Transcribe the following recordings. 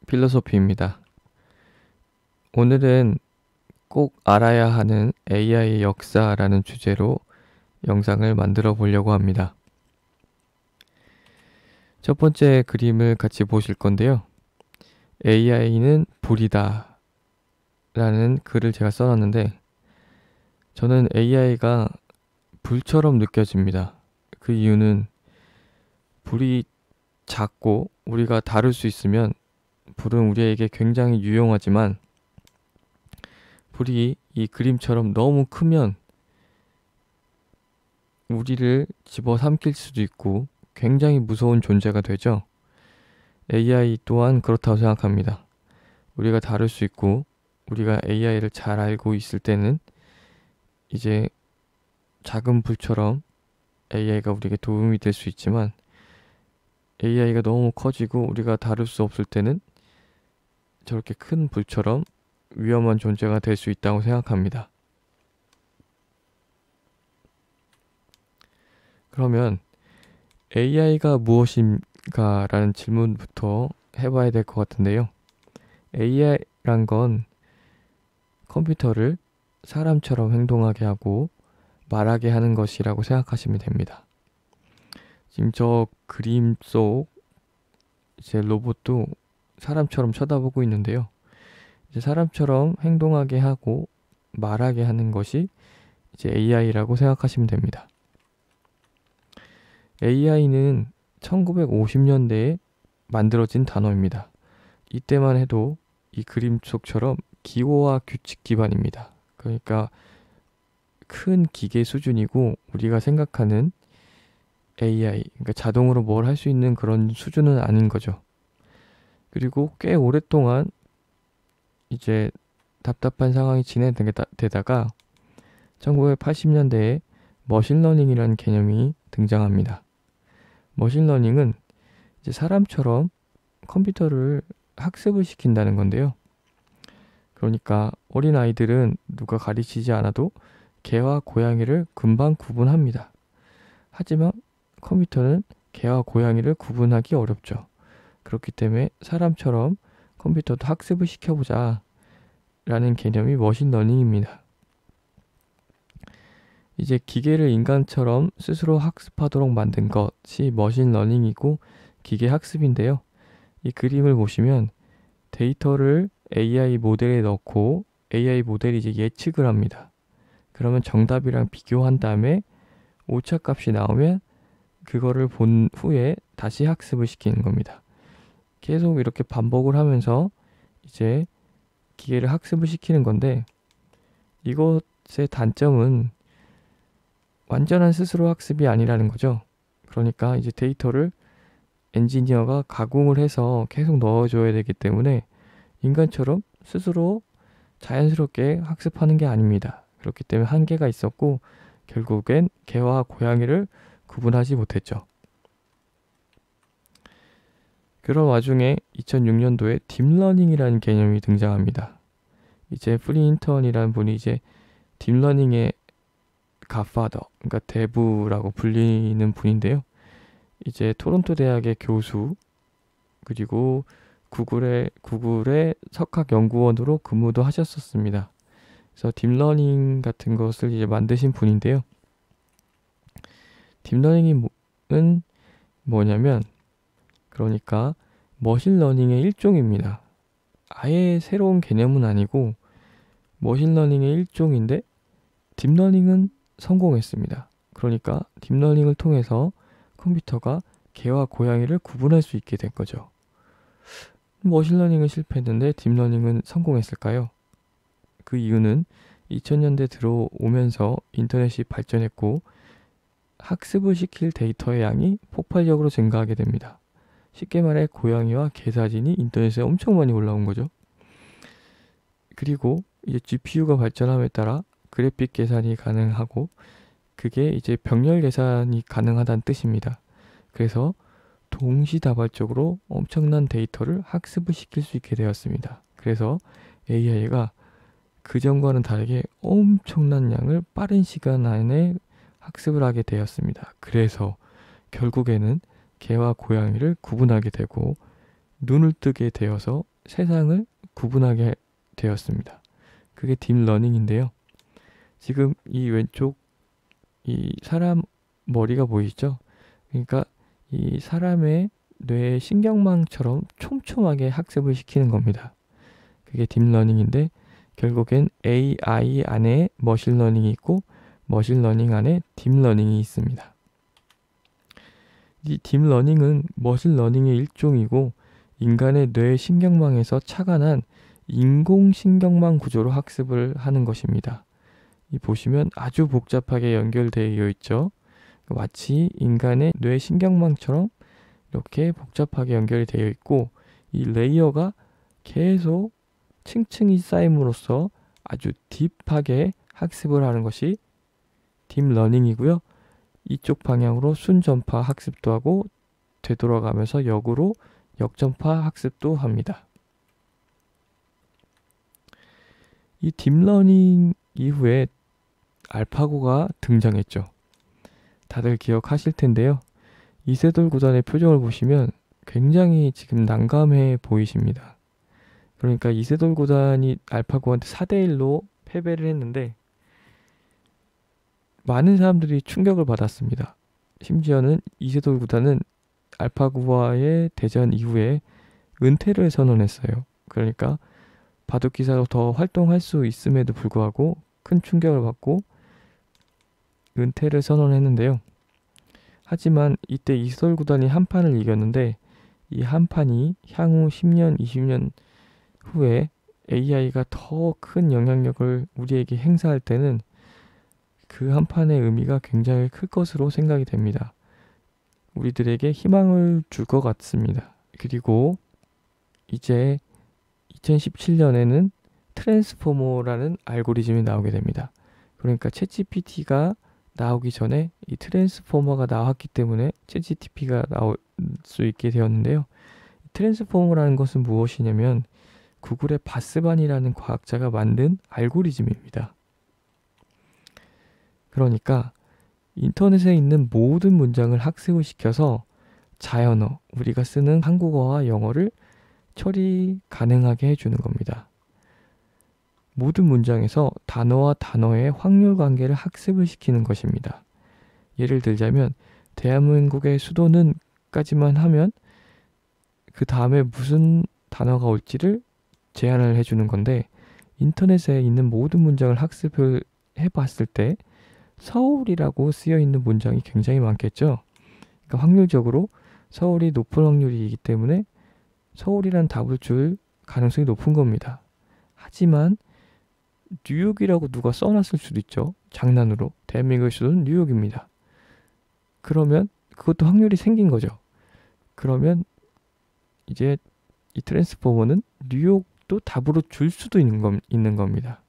필로소피입니다. 오늘은 꼭 알아야 하는 AI의 역사라는 주제로 영상을 만들어 보려고 합니다. 첫 번째 그림을 같이 보실 건데요. AI는 불이다 라는 글을 제가 써놨는데 저는 AI가 불처럼 느껴집니다. 그 이유는 불이 작고 우리가 다룰 수 있으면 불은 우리에게 굉장히 유용하지만 불이 이 그림처럼 너무 크면 우리를 집어삼킬 수도 있고 굉장히 무서운 존재가 되죠. AI 또한 그렇다고 생각합니다. 우리가 다룰 수 있고 우리가 AI를 잘 알고 있을 때는 이제 작은 불처럼 AI가 우리에게 도움이 될 수 있지만 AI가 너무 커지고 우리가 다룰 수 없을 때는 저렇게 큰 불처럼 위험한 존재가 될 수 있다고 생각합니다. 그러면 AI가 무엇인가 라는 질문부터 해봐야 될 것 같은데요. AI란 건 컴퓨터를 사람처럼 행동하게 하고 말하게 하는 것이라고 생각하시면 됩니다. 지금 저 그림 속 이제 로봇도 사람처럼 쳐다보고 있는데요. 이제 사람처럼 행동하게 하고 말하게 하는 것이 이제 AI라고 생각하시면 됩니다. AI는 1950년대에 만들어진 단어입니다. 이때만 해도 이 그림 속처럼 기호와 규칙 기반입니다. 그러니까 큰 기계 수준이고 우리가 생각하는 AI, 그러니까 자동으로 뭘 할 수 있는 그런 수준은 아닌 거죠. 그리고 꽤 오랫동안 이제 답답한 상황이 진행되다가 1980년대에 머신러닝이라는 개념이 등장합니다. 머신러닝은 이제 사람처럼 컴퓨터를 학습을 시킨다는 건데요. 그러니까 어린아이들은 누가 가르치지 않아도 개와 고양이를 금방 구분합니다. 하지만 컴퓨터는 개와 고양이를 구분하기 어렵죠. 그렇기 때문에 사람처럼 컴퓨터도 학습을 시켜보자 라는 개념이 머신러닝입니다. 이제 기계를 인간처럼 스스로 학습하도록 만든 것이 머신러닝이고 기계 학습인데요. 이 그림을 보시면 데이터를 AI 모델에 넣고 AI 모델이 이제 예측을 합니다. 그러면 정답이랑 비교한 다음에 오차값이 나오면 그거를 본 후에 다시 학습을 시키는 겁니다. 계속 이렇게 반복을 하면서 이제 기계를 학습을 시키는 건데 이것의 단점은 완전한 스스로 학습이 아니라는 거죠. 그러니까 이제 데이터를 엔지니어가 가공을 해서 계속 넣어줘야 되기 때문에 인간처럼 스스로 자연스럽게 학습하는 게 아닙니다. 그렇기 때문에 한계가 있었고 결국엔 개와 고양이를 구분하지 못했죠. 그런 와중에 2006년도에 딥러닝이라는 개념이 등장합니다. 이제 프린턴이라는 분이 이제 딥러닝의 갓파더, 그러니까 대부라고 불리는 분인데요. 이제 토론토 대학의 교수 그리고 구글의 석학연구원으로 근무도 하셨었습니다. 그래서 딥러닝 같은 것을 이제 만드신 분인데요. 딥러닝은 뭐냐면 그러니까 머신러닝의 일종입니다. 아예 새로운 개념은 아니고 머신러닝의 일종인데 딥러닝은 성공했습니다. 그러니까 딥러닝을 통해서 컴퓨터가 개와 고양이를 구분할 수 있게 된 거죠. 머신러닝은 실패했는데 딥러닝은 성공했을까요? 그 이유는 2000년대 들어오면서 인터넷이 발전했고 학습을 시킬 데이터의 양이 폭발적으로 증가하게 됩니다. 쉽게 말해 고양이와 개 사진이 인터넷에 엄청 많이 올라온 거죠. 그리고 이제 GPU가 발전함에 따라 그래픽 계산이 가능하고 그게 이제 병렬 계산이 가능하다는 뜻입니다. 그래서 동시다발적으로 엄청난 데이터를 학습을 시킬 수 있게 되었습니다. 그래서 AI가 그전과는 다르게 엄청난 양을 빠른 시간 안에 학습을 하게 되었습니다. 그래서 결국에는 개와 고양이를 구분하게 되고 눈을 뜨게 되어서 세상을 구분하게 되었습니다. 그게 딥러닝인데요. 지금 이 왼쪽 이 사람 머리가 보이죠? 그러니까 이 사람의 뇌 신경망처럼 촘촘하게 학습을 시키는 겁니다. 그게 딥러닝인데 결국엔 AI 안에 머신러닝이 있고 머신러닝 안에 딥러닝이 있습니다. 이 딥러닝은 머신러닝의 일종이고 인간의 뇌 신경망에서 착안한 인공신경망 구조로 학습을 하는 것입니다. 이 보시면 아주 복잡하게 연결되어 있죠. 마치 인간의 뇌 신경망처럼 이렇게 복잡하게 연결이 되어 있고 이 레이어가 계속 층층이 쌓임으로써 아주 딥하게 학습을 하는 것이 딥러닝이고요. 이쪽 방향으로 순전파 학습도 하고 되돌아가면서 역으로 역전파 학습도 합니다. 이 딥러닝 이후에 알파고가 등장했죠. 다들 기억하실 텐데요. 이세돌 구단의 표정을 보시면 굉장히 지금 난감해 보이십니다. 그러니까 이세돌 구단이 알파고한테 4대1로 패배를 했는데 많은 사람들이 충격을 받았습니다. 심지어는 이세돌 구단은 알파고와의 대전 이후에 은퇴를 선언했어요. 그러니까 바둑기사로 더 활동할 수 있음에도 불구하고 큰 충격을 받고 은퇴를 선언했는데요. 하지만 이때 이세돌 구단이 한 판을 이겼는데 이 한 판이 향후 10년, 20년 후에 AI가 더 큰 영향력을 우리에게 행사할 때는 그 한 판의 의미가 굉장히 클 것으로 생각이 됩니다. 우리들에게 희망을 줄 것 같습니다. 그리고 이제 2017년에는 트랜스포머라는 알고리즘이 나오게 됩니다. 그러니까 챗GPT가 나오기 전에 이 트랜스포머가 나왔기 때문에 챗GPT가 나올 수 있게 되었는데요. 트랜스포머라는 것은 무엇이냐면 구글의 바스반이라는 과학자가 만든 알고리즘입니다. 그러니까 인터넷에 있는 모든 문장을 학습을 시켜서 자연어, 우리가 쓰는 한국어와 영어를 처리 가능하게 해주는 겁니다. 모든 문장에서 단어와 단어의 확률 관계를 학습을 시키는 것입니다. 예를 들자면 대한민국의 수도는 까지만 하면 그 다음에 무슨 단어가 올지를 제안을 해주는 건데 인터넷에 있는 모든 문장을 학습을 해봤을 때 서울이라고 쓰여 있는 문장이 굉장히 많겠죠. 그러니까 확률적으로 서울이 높은 확률이기 때문에 서울이란 답을 줄 가능성이 높은 겁니다. 하지만 뉴욕이라고 누가 써놨을 수도 있죠. 장난으로. 대한민국의 수도는 뉴욕입니다. 그러면 그것도 확률이 생긴 거죠. 그러면 이제 이 트랜스포머는 뉴욕도 답으로 줄 수도 있는 겁니다.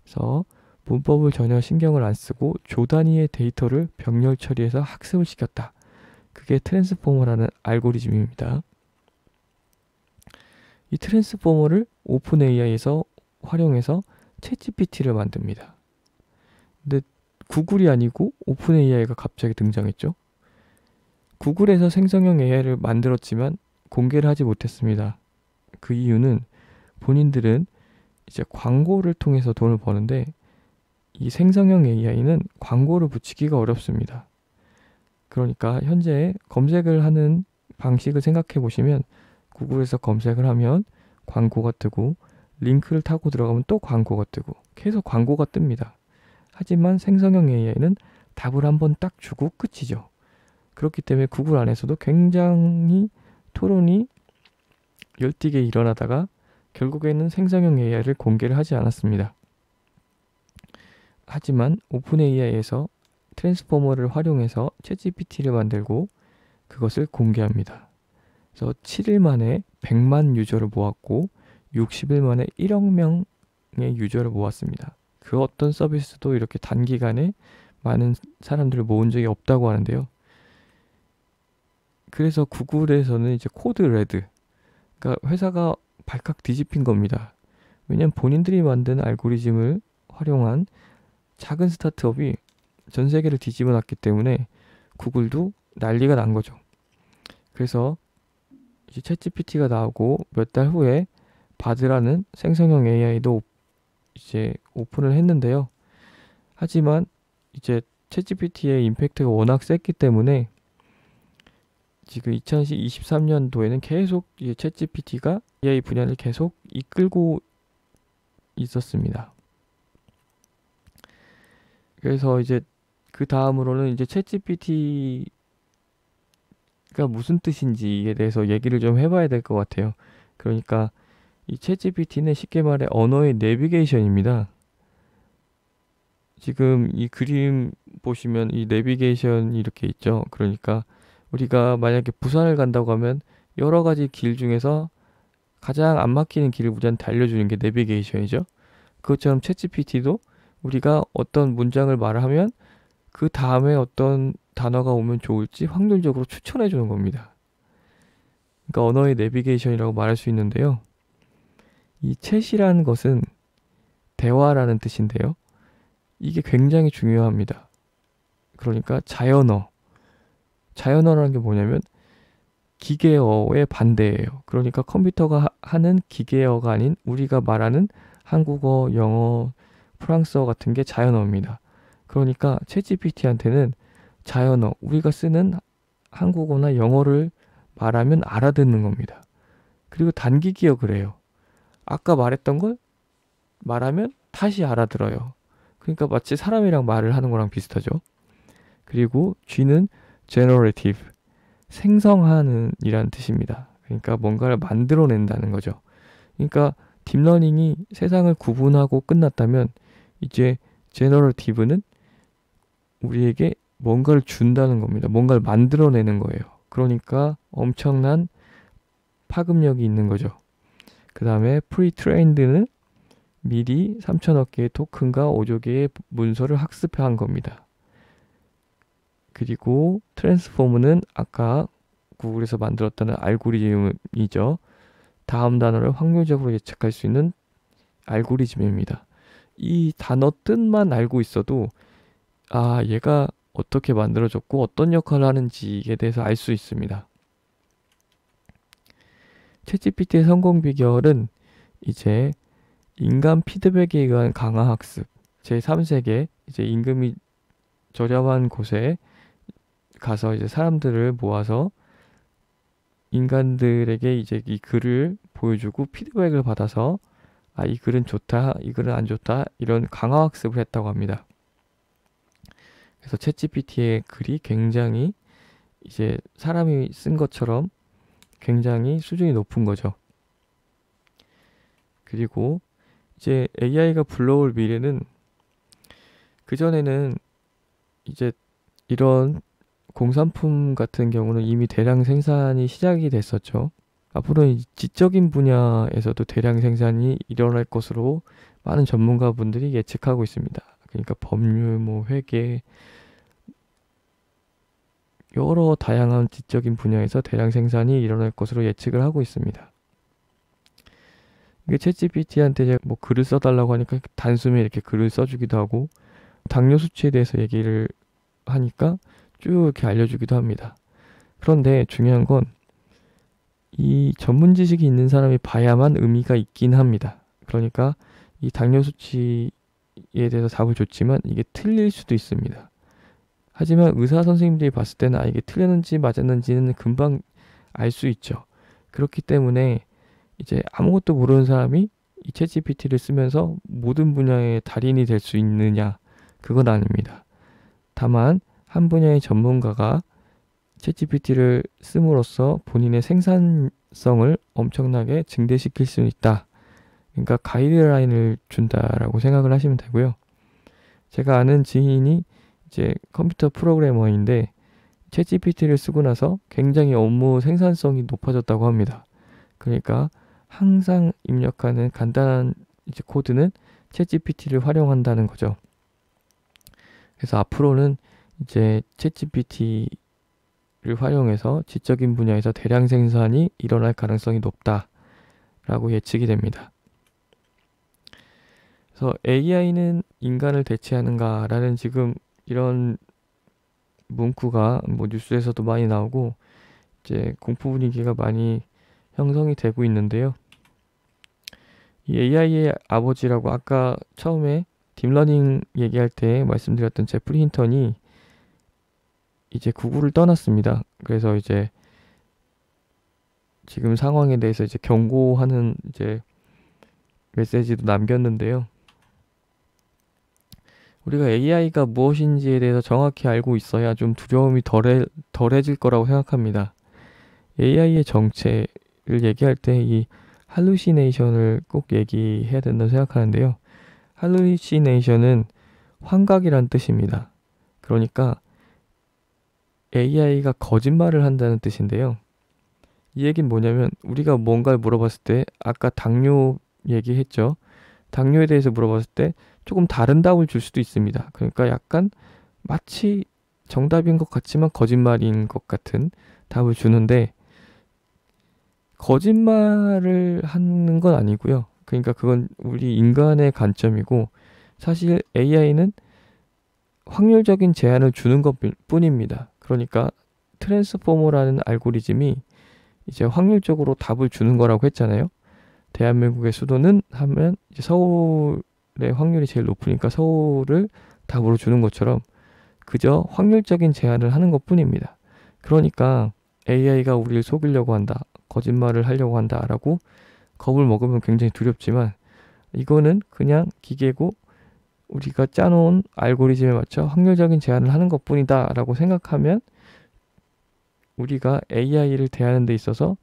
그래서 문법을 전혀 신경을 안 쓰고 조 단위의 데이터를 병렬 처리해서 학습을 시켰다. 그게 트랜스포머라는 알고리즘입니다. 이 트랜스포머를 오픈 AI에서 활용해서 챗GPT를 만듭니다. 근데 구글이 아니고 오픈 AI가 갑자기 등장했죠. 구글에서 생성형 AI를 만들었지만 공개를 하지 못했습니다. 그 이유는 본인들은 이제 광고를 통해서 돈을 버는데 이 생성형 AI는 광고를 붙이기가 어렵습니다. 그러니까 현재 검색을 하는 방식을 생각해 보시면 구글에서 검색을 하면 광고가 뜨고 링크를 타고 들어가면 또 광고가 뜨고 계속 광고가 뜹니다. 하지만 생성형 AI는 답을 한번 딱 주고 끝이죠. 그렇기 때문에 구글 안에서도 굉장히 토론이 열띠게 일어나다가 결국에는 생성형 AI를 공개를 하지 않았습니다. 하지만 오픈 AI에서 트랜스포머를 활용해서 챗GPT를 만들고 그것을 공개합니다. 그래서 7일 만에 100만 유저를 모았고 60일 만에 1억 명의 유저를 모았습니다. 그 어떤 서비스도 이렇게 단기간에 많은 사람들을 모은 적이 없다고 하는데요. 그래서 구글에서는 이제 코드 레드, 그러니까 회사가 발칵 뒤집힌 겁니다. 왜냐하면 본인들이 만든 알고리즘을 활용한 작은 스타트업이 전 세계를 뒤집어 놨기 때문에 구글도 난리가 난 거죠. 그래서 이제 챗GPT가 나오고 몇 달 후에 바드라는 생성형 AI도 이제 오픈을 했는데요. 하지만 이제 챗GPT의 임팩트가 워낙 셌기 때문에 지금 2023년도에는 계속 이제 챗GPT가 AI 분야를 계속 이끌고 있었습니다. 그래서 이제 그 다음으로는 이제 챗GPT가 무슨 뜻인지에 대해서 얘기를 좀 해봐야 될 것 같아요. 그러니까 이 챗GPT는 쉽게 말해 언어의 내비게이션입니다. 지금 이 그림 보시면 이 내비게이션이 이렇게 있죠. 그러니까 우리가 만약에 부산을 간다고 하면 여러 가지 길 중에서 가장 안 막히는 길을 우리한테 알려주는 게 내비게이션이죠. 그것처럼 챗GPT도 우리가 어떤 문장을 말하면 그 다음에 어떤 단어가 오면 좋을지 확률적으로 추천해 주는 겁니다. 그러니까 언어의 내비게이션이라고 말할 수 있는데요. 이 챗이라는 것은 대화라는 뜻인데요. 이게 굉장히 중요합니다. 그러니까 자연어. 자연어라는 게 뭐냐면 기계어의 반대예요. 그러니까 컴퓨터가 하는 기계어가 아닌 우리가 말하는 한국어, 영어, 프랑스어 같은 게 자연어입니다. 그러니까 챗GPT한테는 자연어, 우리가 쓰는 한국어나 영어를 말하면 알아듣는 겁니다. 그리고 단기 기억을 해요. 아까 말했던 걸 말하면 다시 알아들어요. 그러니까 마치 사람이랑 말을 하는 거랑 비슷하죠. 그리고 G는 generative, 생성하는 이란 뜻입니다. 그러니까 뭔가를 만들어낸다는 거죠. 그러니까 딥러닝이 세상을 구분하고 끝났다면 이제 generative는 우리에게 뭔가를 준다는 겁니다. 뭔가를 만들어내는 거예요. 그러니까 엄청난 파급력이 있는 거죠. 그 다음에 pre-trained는 미리 3천억 개의 토큰과 5조 개의 문서를 학습한 겁니다. 그리고 트랜스포머는 아까 구글에서 만들었다는 알고리즘이죠. 다음 단어를 확률적으로 예측할 수 있는 알고리즘입니다. 이 단어 뜻만 알고 있어도 얘가 어떻게 만들어졌고 어떤 역할을 하는지에 대해서 알 수 있습니다. 챗GPT의 성공 비결은 이제 인간 피드백에 의한 강화 학습, 제3세계 이제 임금이 저렴한 곳에 가서 이제 사람들을 모아서 인간들에게 이제 이 글을 보여주고 피드백을 받아서 이 글은 좋다, 이 글은 안 좋다 이런 강화 학습을 했다고 합니다. 그래서 챗GPT의 글이 굉장히 이제 사람이 쓴 것처럼 굉장히 수준이 높은 거죠. 그리고 이제 AI가 불러올 미래는 그전에는 이제 이런 공산품 같은 경우는 이미 대량 생산이 시작이 됐었죠. 앞으로는 지적인 분야에서도 대량 생산이 일어날 것으로 많은 전문가분들이 예측하고 있습니다. 그러니까 법률, 회계, 여러 다양한 지적인 분야에서 대량 생산이 일어날 것으로 예측을 하고 있습니다. 이게 챗GPT한테 이제 글을 써달라고 하니까 단숨에 이렇게 글을 써주기도 하고 당뇨 수치에 대해서 얘기를 하니까 쭉 이렇게 알려주기도 합니다. 그런데 중요한 건 이 전문 지식이 있는 사람이 봐야만 의미가 있긴 합니다. 그러니까 이 당뇨 수치에 대해서 답을 줬지만 이게 틀릴 수도 있습니다. 하지만 의사 선생님들이 봤을 때는 이게 틀렸는지 맞았는지는 금방 알 수 있죠. 그렇기 때문에 이제 아무것도 모르는 사람이 이 챗GPT를 쓰면서 모든 분야의 달인이 될 수 있느냐? 그건 아닙니다. 다만 한 분야의 전문가가 챗GPT를 씀으로써 본인의 생산성을 엄청나게 증대시킬 수 있다. 그러니까 가이드라인을 준다라고 생각을 하시면 되고요. 제가 아는 지인이 이제 컴퓨터 프로그래머인데 챗GPT를 쓰고 나서 굉장히 업무 생산성이 높아졌다고 합니다. 그러니까 항상 입력하는 간단한 이제 코드는 챗GPT를 활용한다는 거죠. 그래서 앞으로는 이제 챗GPT를 활용해서 지적인 분야에서 대량 생산이 일어날 가능성이 높다라고 예측이 됩니다. 그래서 AI는 인간을 대체하는가라는 지금 이런 문구가 뉴스에서도 많이 나오고 이제 공포 분위기가 많이 형성이 되고 있는데요. 이 AI의 아버지라고 아까 처음에 딥러닝 얘기할 때 말씀드렸던 제프리 힌턴이 이제 구글을 떠났습니다. 그래서 이제 지금 상황에 대해서 이제 경고하는 이제 메시지도 남겼는데요. 우리가 AI가 무엇인지에 대해서 정확히 알고 있어야 좀 두려움이 덜해질 거라고 생각합니다. AI의 정체를 얘기할 때 이 할루시네이션을 꼭 얘기해야 된다고 생각하는데요. 할루시네이션은 환각이란 뜻입니다. 그러니까 AI가 거짓말을 한다는 뜻인데요. 이 얘기는 뭐냐면 우리가 뭔가를 물어봤을 때 아까 당뇨 얘기했죠. 당뇨에 대해서 물어봤을 때 조금 다른 답을 줄 수도 있습니다. 그러니까 약간 마치 정답인 것 같지만 거짓말인 것 같은 답을 주는데 거짓말을 하는 건 아니고요. 그러니까 그건 우리 인간의 관점이고 사실 AI는 확률적인 제한을 주는 것 뿐입니다. 그러니까 트랜스포머라는 알고리즘이 이제 확률적으로 답을 주는 거라고 했잖아요. 대한민국의 수도는 하면 이제 서울의 확률이 제일 높으니까 서울을 답으로 주는 것처럼 그저 확률적인 제한을 하는 것 뿐입니다. 그러니까 AI가 우리를 속이려고 한다, 거짓말을 하려고 한다라고 겁을 먹으면 굉장히 두렵지만 이거는 그냥 기계고 우리가 짜놓은 알고리즘에 맞춰 확률적인 제한을 하는 것 뿐이다 라고 생각하면 우리가 AI를 대하는 데 있어서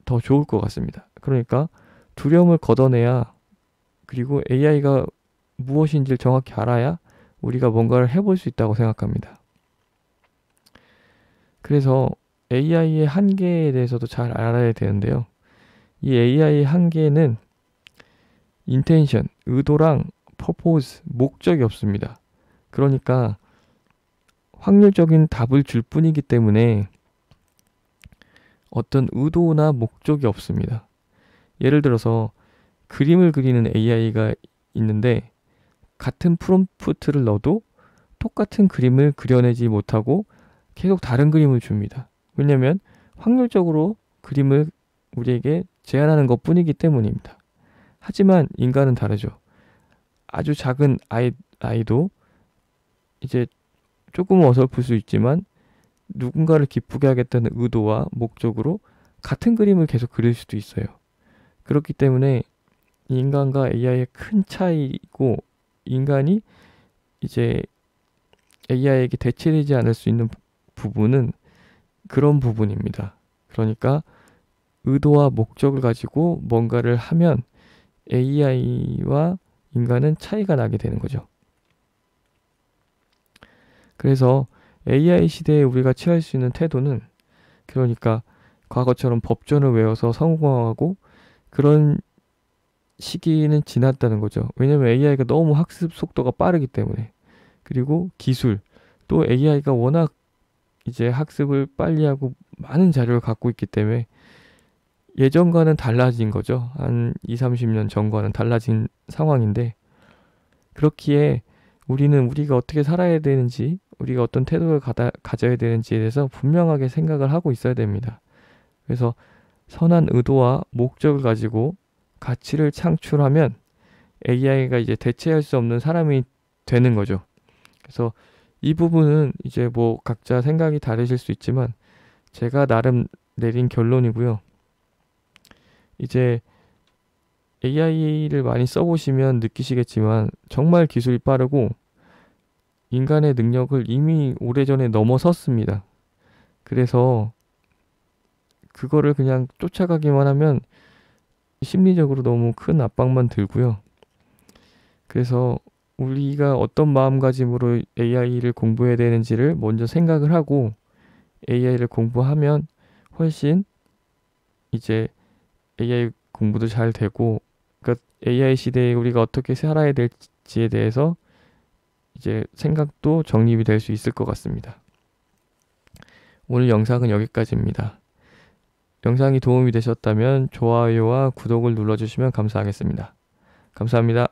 더 좋을 것 같습니다. 그러니까 두려움을 걷어내야 그리고 AI가 무엇인지를 정확히 알아야 우리가 뭔가를 해볼 수 있다고 생각합니다. 그래서 AI의 한계에 대해서도 잘 알아야 되는데요. 이 AI의 한계는 intention, 의도랑 purpose, 목적이 없습니다. 그러니까 확률적인 답을 줄 뿐이기 때문에 어떤 의도나 목적이 없습니다. 예를 들어서 그림을 그리는 AI가 있는데 같은 프롬프트를 넣어도 똑같은 그림을 그려내지 못하고 계속 다른 그림을 줍니다. 왜냐하면 확률적으로 그림을 우리에게 제안하는 것 뿐이기 때문입니다. 하지만 인간은 다르죠. 아주 작은 아이도 이제 조금 어설플 수 있지만 누군가를 기쁘게 하겠다는 의도와 목적으로 같은 그림을 계속 그릴 수도 있어요. 그렇기 때문에 인간과 AI의 큰 차이고 인간이 이제 AI에게 대체되지 않을 수 있는 부분은 그런 부분입니다. 그러니까 의도와 목적을 가지고 뭔가를 하면 AI와 인간은 차이가 나게 되는 거죠. 그래서 AI 시대에 우리가 취할 수 있는 태도는 그러니까 과거처럼 법전을 외워서 성공하고 그런 시기는 지났다는 거죠. 왜냐면 AI가 너무 학습 속도가 빠르기 때문에. 그리고 기술, 또 AI가 워낙 이제 학습을 빨리 하고 많은 자료를 갖고 있기 때문에 예전과는 달라진 거죠. 한 2, 30년 전과는 달라진 상황인데 그렇기에 우리는 우리가 어떻게 살아야 되는지 우리가 어떤 태도를 가져야 되는지에 대해서 분명하게 생각을 하고 있어야 됩니다. 그래서 선한 의도와 목적을 가지고 가치를 창출하면 AI가 이제 대체할 수 없는 사람이 되는 거죠. 그래서 이 부분은 이제 뭐 각자 생각이 다르실 수 있지만 제가 나름 내린 결론이고요. 이제 AI를 많이 써보시면 느끼시겠지만 정말 기술이 빠르고 인간의 능력을 이미 오래전에 넘어섰습니다. 그래서 그거를 그냥 쫓아가기만 하면 심리적으로 너무 큰 압박만 들고요. 그래서 우리가 어떤 마음가짐으로 AI를 공부해야 되는지를 먼저 생각을 하고 AI를 공부하면 훨씬 이제 AI 공부도 잘 되고 그러니까 AI 시대에 우리가 어떻게 살아야 될지에 대해서 이제 생각도 정립이 될 수 있을 것 같습니다. 오늘 영상은 여기까지입니다. 영상이 도움이 되셨다면 좋아요와 구독을 눌러주시면 감사하겠습니다. 감사합니다.